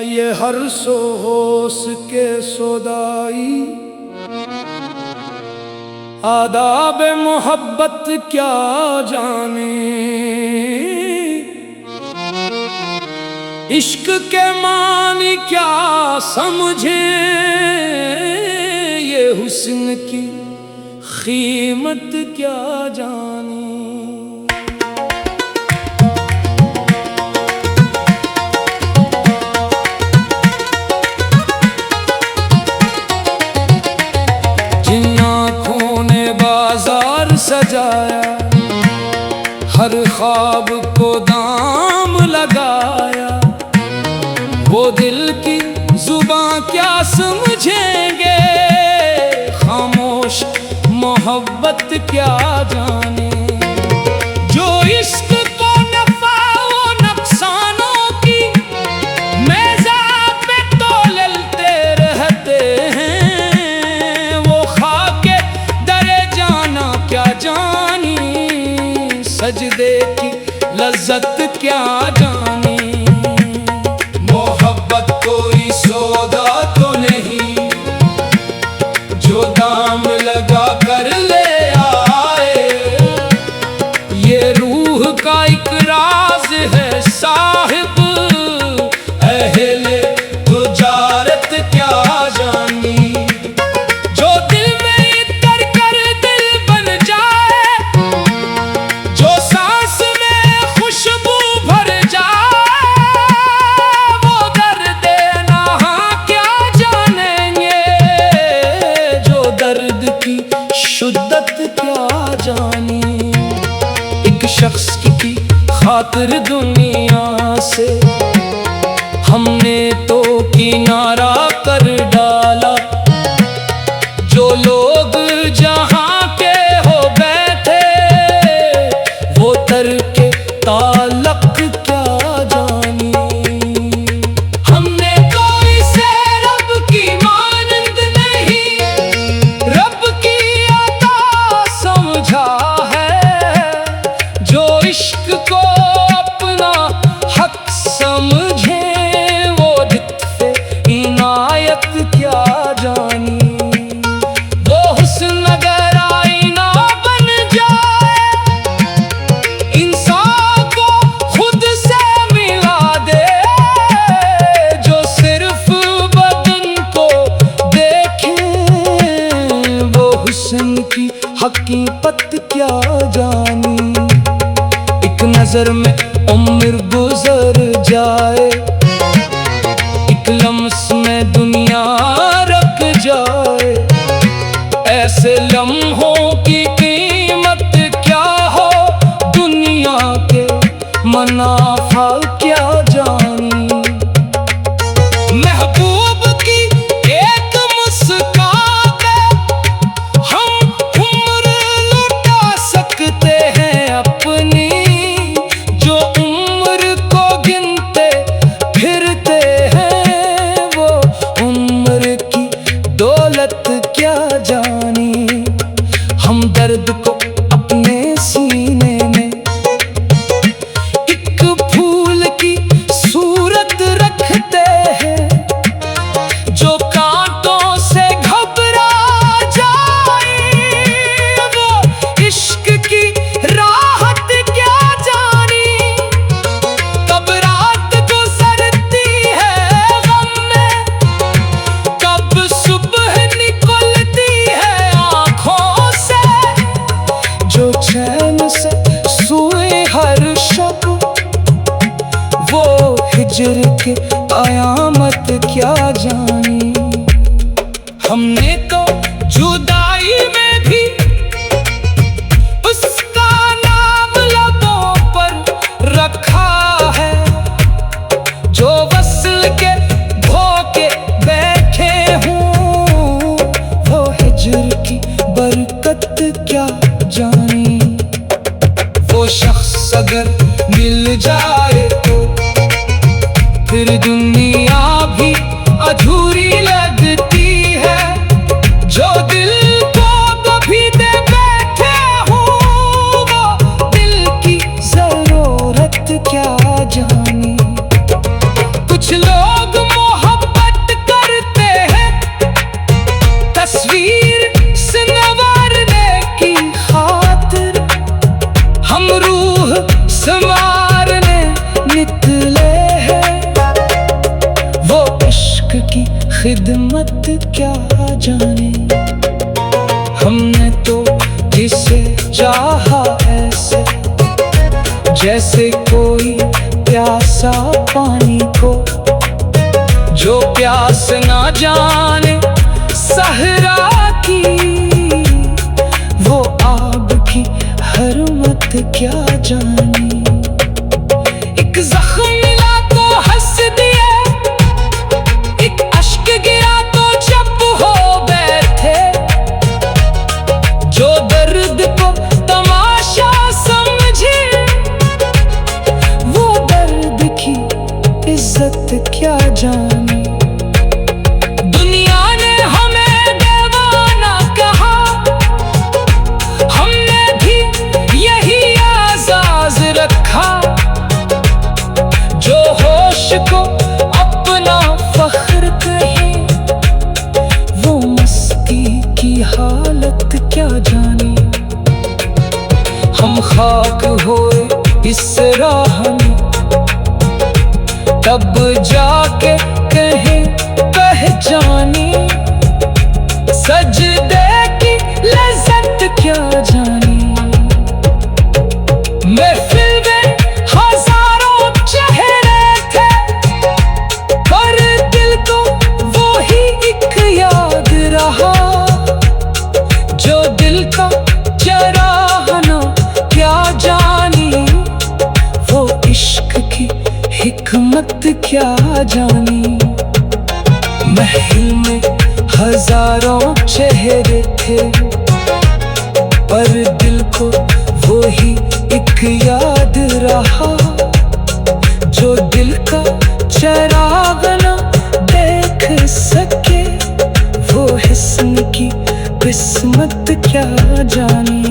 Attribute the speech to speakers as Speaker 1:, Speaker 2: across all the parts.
Speaker 1: ये हर सोस के सोदाई आदाब मोहब्बत क्या जाने, इश्क के मानी क्या समझे, ये हुस्न की कीमत क्या जाने। जिन आँखों ने बाजार सजाया, हर ख्वाब को दाम लगाया, वो दिल की जुबां क्या समझेंगे, खामोश मोहब्बत क्या जाने। जो इश्क को नफा व नुकसानों की मेज़ान पे तोलते रहते हैं, वो खाके दरे जाना क्या जानी, सजदे की लज्जत क्या जानी। मोहब्बत कोई सौदा तो नहीं जो दाम लगा कर ले आए, ये रूह का एक राज है साहिब, अहले तुजारत क्या जानी। जो दिल में इतर कर दिल बन जाए, जो सांस में खुशबू भर जाए, वो दर्द नहा क्या जानेंगे, जो दर्द की शिद्दत क्या जानी। एक शख्स की खातिर दुनिया से हमने तो किनारा कर डाला, जो लोग जहां के हो बैठे, वो तरके ताल्लुक क्या जानी। हमने कोई से रब की मानंद नहीं, रब की अता समझा है, जो इश्क को अपना हक समझे, वो लित्फ़े इनायत क्या जानी। वो हुस्न अगर आईना बन जाए, इंसान को खुद से मिला दे, जो सिर्फ बदन को देखे, वो हुस्न की हकीकत क्या जानी। एक नजर में उम्र गुजर जाए, एक लम्स में दुनिया रख जाए, ऐसे लम्हों की कीमत क्या हो, दुनिया के मुनाफा क्या जानी। महबूब की एक मुस्कान पे हम उम्र लुटा सकते हैं अपनी, जो उम्र को गिनते फिरते हैं, वो उम्र की दौलत क्या जानी। हम दर्द को अपने सीने में एक फूल की सूरत रखते हैं, जो कांटों से घबरा जाए, वो इश्क की राहत क्या जानी। कब रात गुजरती है गम में, कब सुबह निकलती है आँखों से, जो चैन से सोए हर शब, वो हिजर के कयामत क्या जानी। हमने तो जुदाई में भी उसका नाम लबों पर रखा है, जो वस्ल के धोखे बैठे हूँ, वो हिजर की बरकत क्या जानी। वो शख्स अगर मिल जाए तो फिर दुनिया भी अधूरी लगती है, जो दिल को कभी दे बैठे
Speaker 2: चाहा ऐसे जैसे कोई प्यासा पानी को, जो प्यास ना जाने सहरा की, वो आग की हरमत क्या जाने। एक जख्म मिला तो हंस दिए, एक अश्क गिरा तो चुप हो बैठे, जो दर्द को तमाशा समझे, वो दर्द की इज्जत क्या जाने। दुनिया ने हमें दीवाना कहा, हमने भी यही आज़ाज़ रखा, जो होश को अपना फख्र कहे, वो मस्ती की हालत क्या जाने। हम खाक होए इस राह में, तब जाके कहें पहचानी, सजदे की लज़्ज़त क्या जानी। महफिल में हजारों चेहरे थे, पर दिल को वो ही एक याद रहा, जो दिल का चराहना क्या जानी, वो इश्क की हिकमत क्या जानी। महल में हजारों चेहरे थे, पर दिल को वो ही एक याद रहा, जो दिल का चराग न देख सके, वो हिस्न की किस्मत क्या जाने।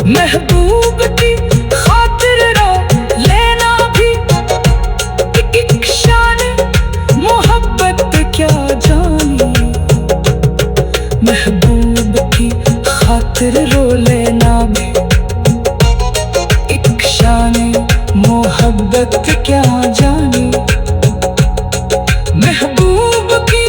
Speaker 2: महबूब की खातिर रो लेना भी एक शान मोहब्बत क्या जानी। महबूब की खातिर रो लेना भी एक शान मोहब्बत क्या जानी। महबूब की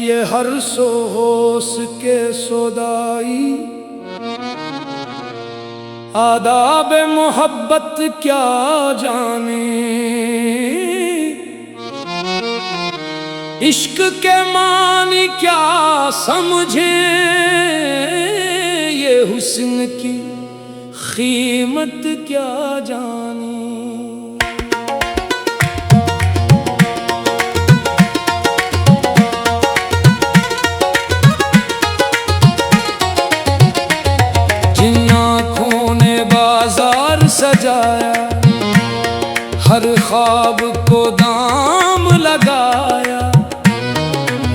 Speaker 2: ये हर सोस के सोदाई, आदाब मोहब्बत क्या जाने। इश्क के मानी क्या समझे, ये हुस्न की कीमत क्या जाने। जिन आँखों ने बाजार सजाया, हर ख्वाब को दाम लगाया,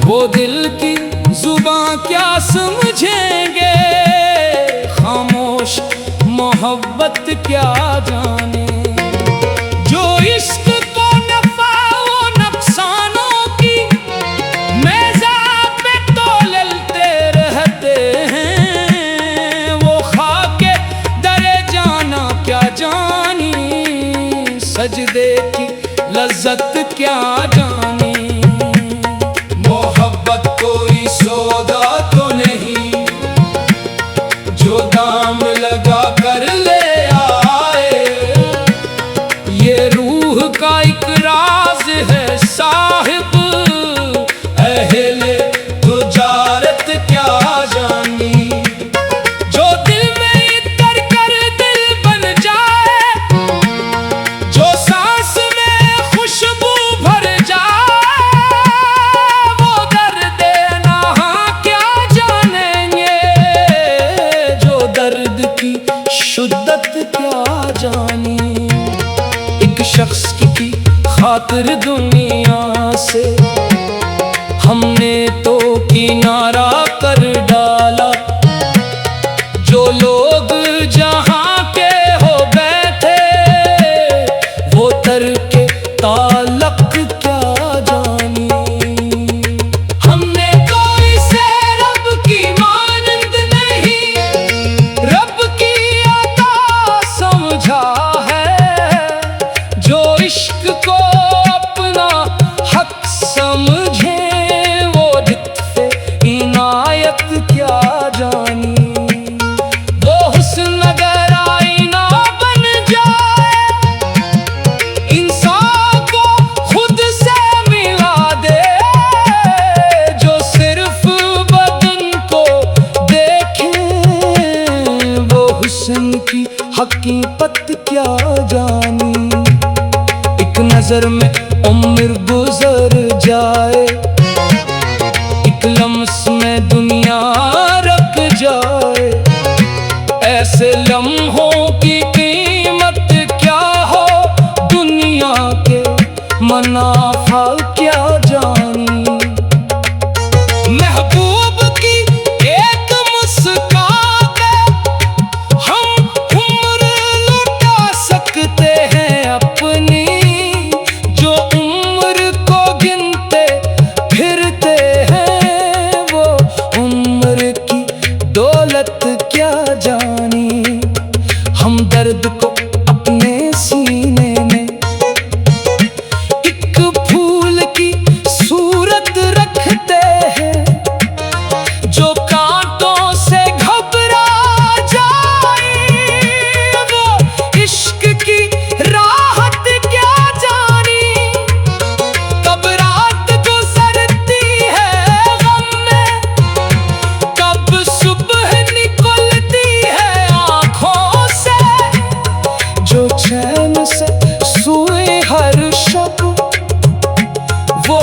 Speaker 2: वो दिल की जुबां क्या समझेंगे, खामोश मोहब्बत क्या जाने। जो इश्क को नफा वो नुकसानों की मेज़ान पे तोलते रहते हैं, वो खाके दरे जाना क्या जानी, सजदे की लज़्ज़त क्या जानी। मोहब्बत कोई सौदा तो नहीं, जो दाम लगा कर ले आए, ये रूह का एक राज है साहिब, अहले तुजारत क्या जानी। जो दिल में इतर कर दिल बन जाए, जो सांस में खुशबू भर जाए, वो दर्द नहा क्या जानेंगे, जो दर्द की शिद्दत क्या जानी। एक शख्स की खातिर दुनिया से हमने तो किनारा कर डाला, जो लोग जहां के हो बैठे, वो तरके ताल्लुक क्या जानी। हमने कोई से रब की मानंद नहीं, रब की अता समझा है, जो इश्क को नजर में उम्र गुजर जाए, एक लम्स में दुनिया रख जाए। ऐसे लम्हों की कीमत क्या हो, दुनिया के मुनाफा क्या जानी। महबूब की एक मुस्कान पे हम उम्र लुटा सकते हैं अपनी, जो उम्र को गिनते फिरते हैं वो उम्र की दौलत क्या जानी। हम दर्द को अपने सीने में एक फूल की सूरत रखते हैं, जो कांटों से घबरा जाए वो इश्क की राहत क्या जानी। कब रात गुजरती है गम में, कब सुबह निकलती है आँखों से, जो चैन से सोए हर शब वो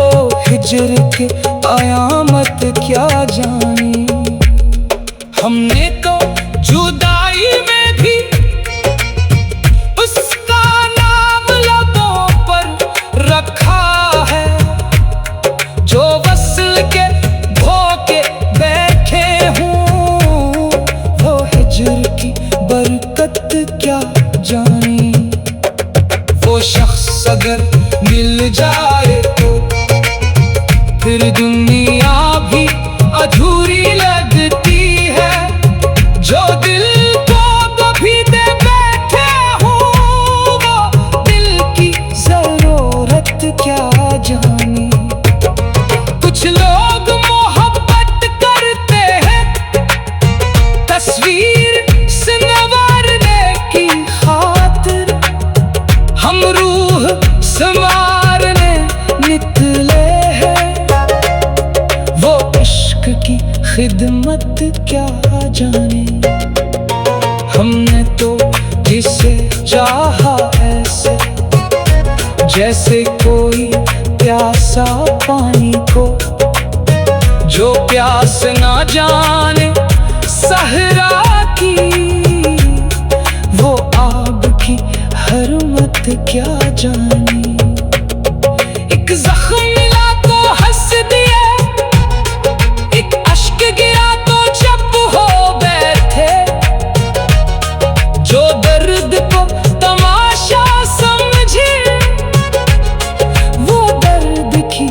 Speaker 2: हिजर की कयामत क्या जानी। हमने तो जुदाई में भी उसका नाम लबों पर रखा है, जो वस्ल के धोखे बैठे हूँ वो हिजर की बरकत क्या जानी। वो शख्स अगर मिल जाए तो फिर दुनिया भी अधूरी लगती है, जो दिल को कभी दे बैठे हूँ वो दिल की जरूरत क्या जानी। कुछ लोग मोहब्बत करते हैं तस्वीर संवारने की खातिर, हम रूह संवारने निकले हैं, वो इश्क की खिदमत क्या जाने। हमने तो जिसे चाहा ऐसे, जैसे कोई प्यासा पानी को, जो प्यास ना जाने सहरा की, वो आग की हरमत क्या जानी। एक जख्म मिला तो हंस दिए, एक अश्क गिरा तो चुप हो बैठे, जो दर्द को तमाशा समझे वो दर्द की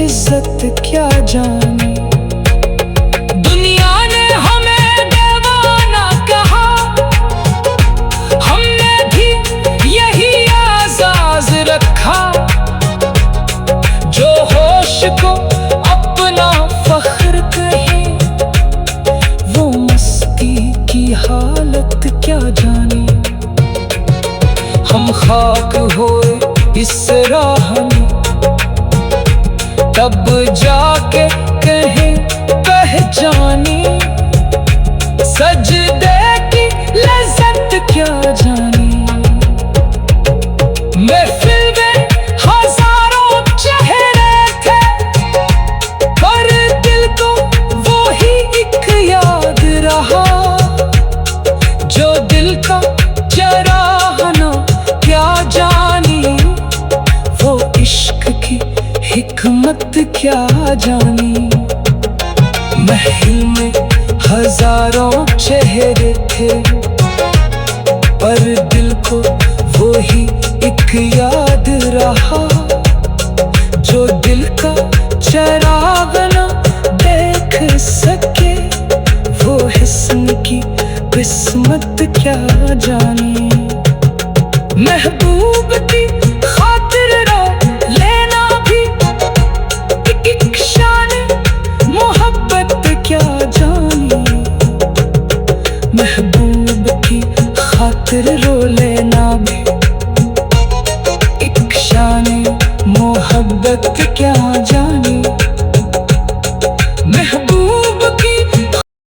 Speaker 2: इज्जत क्या जानी। दुनिया ने हमें दीवाना कहा, हमने भी यही आज़ाज़ रखा, जो होश को अपना फख्र कहे वो मस्ती की हालत क्या जानी। हम खाक होए इस राह में, तब जाके कहें पहचानी, सजदे की लज्जत क्या जानी। महफिल में हजारों चेहरे थे, पर दिल को वो ही एक याद रहा, जो दिल का चराहना क्या जानी, वो इश्क की हिकमत क्या जानी। महफिल में हजारों चेहरे थे, पर दिल को वो ही एक याद रहा, जो दिल का चराग न देख सके वो हिस्न की किस्मत क्या जानी। महबूब की खातिर रो लेना भी एक शान मोहब्बत क्या जानी। महबूब की खातिर रो